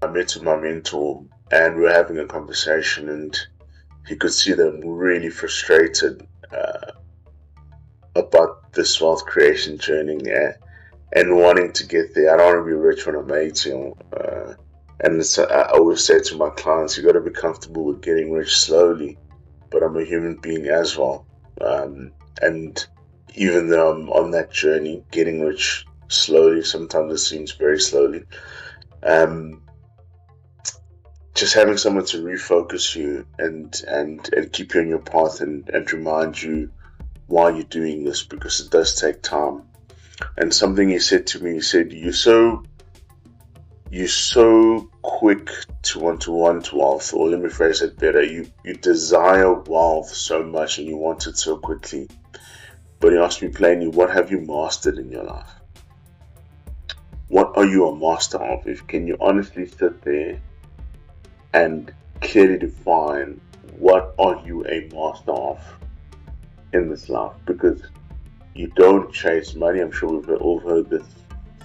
I met with my mentor and we were having a conversation, and he could see that I'm really frustrated about this wealth creation journey and wanting to get there. I don't want to be rich when I'm 80. And I always say to my clients, you got to be comfortable with getting rich slowly. But I'm a human being as well. And even though I'm on that journey, getting rich slowly, sometimes it seems very slowly. Um, just having someone to refocus you and keep you on your path and remind you why you're doing this, because it does take time. And something he said to me, he said, you're so quick to want wealth, or let me phrase it better, you desire wealth so much and you want it so quickly. But he asked me plainly, what have you mastered in your life? What are you a master of? If can you honestly sit there and clearly define what are you a master of in this life? Because you don't chase money. I'm sure we've all heard this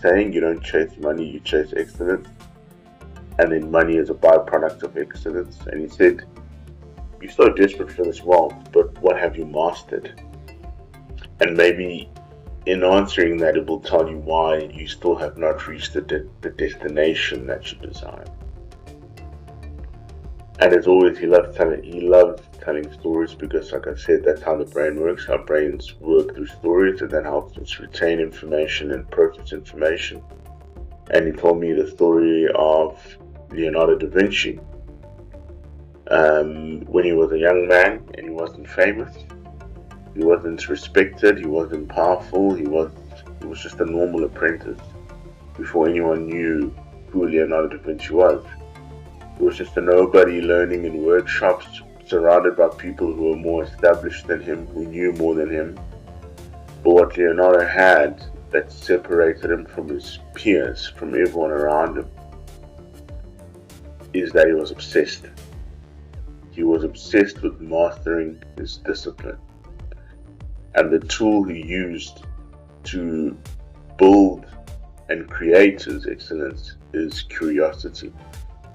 saying, you don't chase money, you chase excellence. And then money is a byproduct of excellence. And he said, you're so desperate for this wealth, but what have you mastered? And maybe in answering that, it will tell you why you still have not reached the destination that you desire. And as always, he loves telling stories, because, like I said, that's how the brain works. Our brains work through stories, and that helps us retain information and process information. And he told me the story of Leonardo da Vinci. When he was a young man and he wasn't famous, he wasn't respected, he wasn't powerful, he was just a normal apprentice before anyone knew who Leonardo da Vinci was. He was just a nobody learning in workshops, surrounded by people who were more established than him, who knew more than him. But what Leonardo had that separated him from his peers, from everyone around him, is that he was obsessed. He was obsessed with mastering his discipline. And the tool he used to build and create his excellence is curiosity.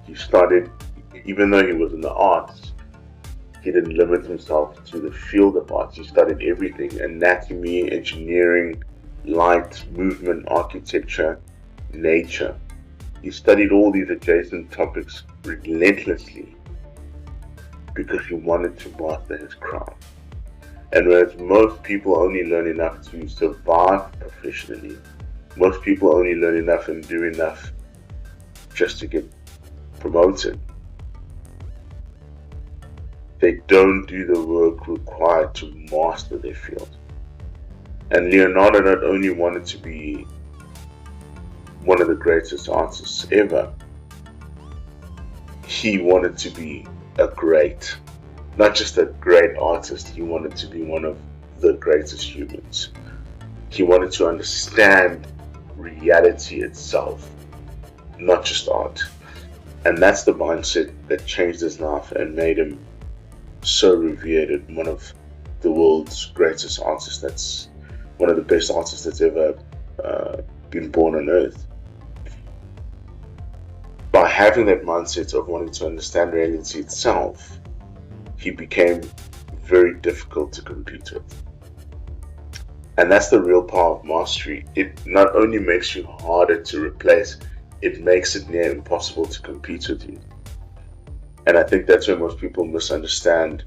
He started, even though he was in the arts, he didn't limit himself to the field of arts. He studied everything: anatomy, engineering, light, movement, architecture, nature. He studied all these adjacent topics relentlessly because he wanted to master his craft. And whereas most people only learn enough to survive professionally, most people only learn enough and do enough just to get promoted. They don't do the work required to master their field. And Leonardo not only wanted to be one of the greatest artists ever, he wanted to be not just a great artist, he wanted to be one of the greatest humans. He wanted to understand reality itself, not just art. And that's the mindset that changed his life and made him so revered and one of the world's greatest artists. That's one of the best artists that's ever been born on earth. By having that mindset of wanting to understand reality itself, he became very difficult to compete with. And that's the real power of mastery. It not only makes you harder to replace, it makes it near impossible to compete with you. And I think that's where most people misunderstand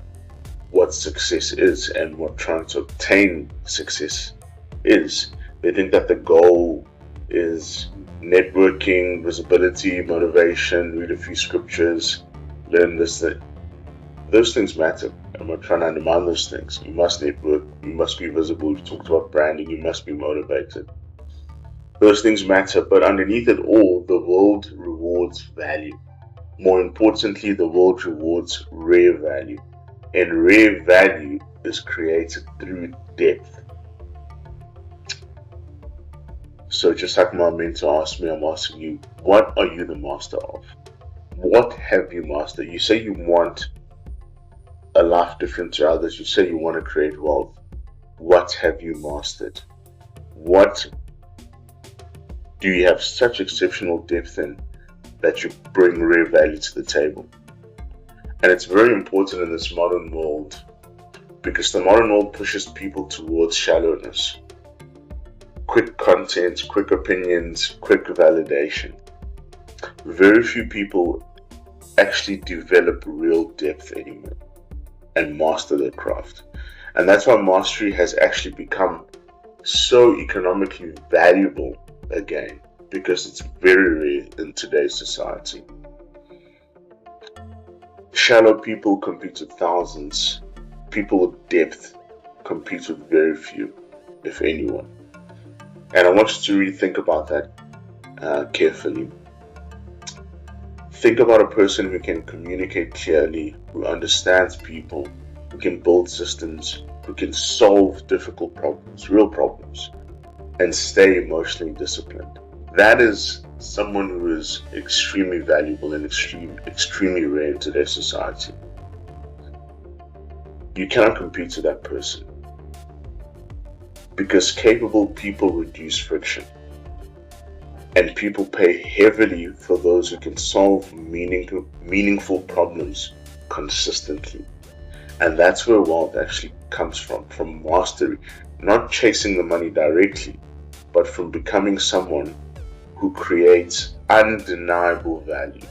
what success is and what trying to obtain success is. They think that the goal is networking, visibility, motivation, read a few scriptures, learn this. Those things matter. I'm not trying to undermine those things. You must network, you must be visible. We've talked about branding, you must be motivated. Those things matter, but underneath it all, the world rewards value. More importantly, the world rewards rare value. And rare value is created through depth. So just like my mentor asked me, I'm asking you, what are you the master of? What have you mastered? You say you want a life different to others. You say you want to create wealth. What have you mastered? What do you have such exceptional depth in that you bring real value to the table. And it's very important in this modern world because the modern world pushes people towards shallowness. Quick content, quick opinions, quick validation. Very few people actually develop real depth anymore and master their craft. And that's why mastery has actually become so economically valuable again, because it's very rare in today's society. Shallow people compete with thousands. People with depth compete with very few, if anyone. And I want you to really think about that carefully. Think about a person who can communicate clearly, who understands people, who can build systems, who can solve difficult problems, real problems, and stay emotionally disciplined. That is someone who is extremely valuable and extremely rare in today's society. You cannot compete with that person because capable people reduce friction. And people pay heavily for those who can solve meaningful problems consistently. And that's where wealth actually comes from mastery. Not chasing the money directly, but from becoming someone who creates undeniable value.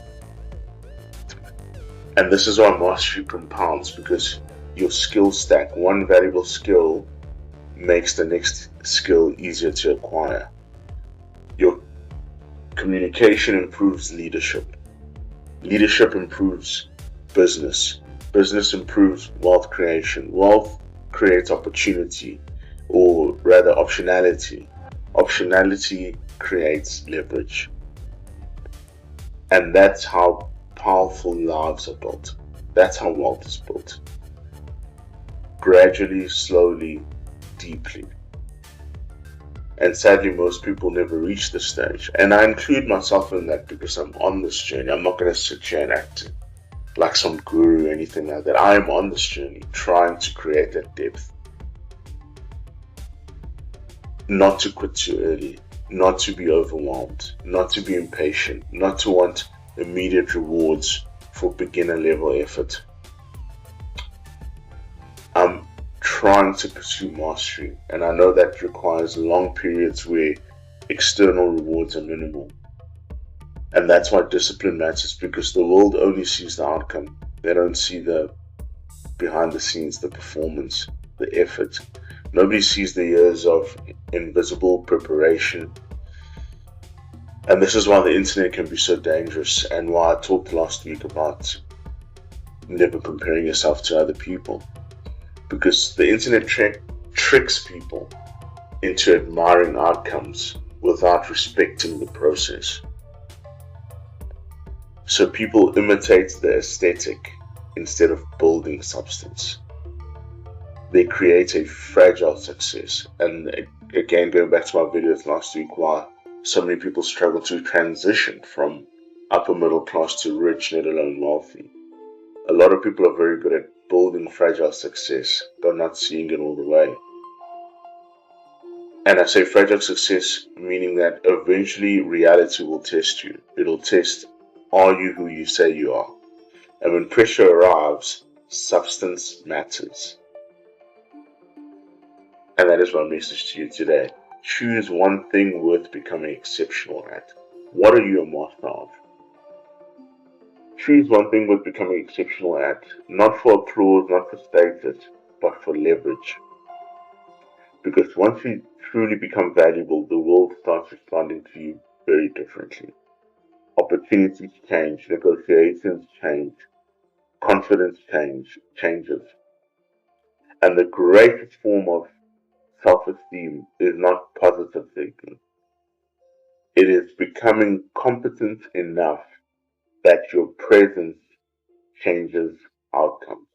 And this is why mastery compounds, because your skill stack, one valuable skill makes the next skill easier to acquire. Your communication improves leadership. Leadership improves business. Business improves wealth creation. Wealth creates opportunity, or rather optionality. Optionality creates leverage. And that's how powerful lives are built. That's how wealth is built. Gradually, slowly, deeply. And sadly, most people never reach this stage. And I include myself in that because I'm on this journey. I'm not going to sit here and act like some guru or anything like that. I am on this journey trying to create that depth. Not to quit too early, not to be overwhelmed, not to be impatient, not to want immediate rewards for beginner level effort. I'm trying to pursue mastery, and I know that requires long periods where external rewards are minimal. And that's why discipline matters, because the world only sees the outcome. They don't see the behind the scenes, the performance, the effort. Nobody sees the years of invisible preparation. And this is why the internet can be so dangerous, and why I talked last week about never comparing yourself to other people. Because the internet tricks people into admiring outcomes without respecting the process. So people imitate the aesthetic instead of building substance. They create a fragile success. And again, going back to my videos last week, why so many people struggle to transition from upper middle class to rich, let alone wealthy. A lot of people are very good at building fragile success, but not seeing it all the way. And I say fragile success, meaning that eventually reality will test you. It'll test, are you who you say you are? And when pressure arrives, substance matters. And that is my message to you today. Choose one thing worth becoming exceptional at. What are you a master of? Choose one thing worth becoming exceptional at. Not for applause, not for status, but for leverage. Because once you truly become valuable, the world starts responding to you very differently. Opportunities change, negotiations change, confidence changes. And the greatest form of self-esteem is not positive thinking. It is becoming competent enough that your presence changes outcomes.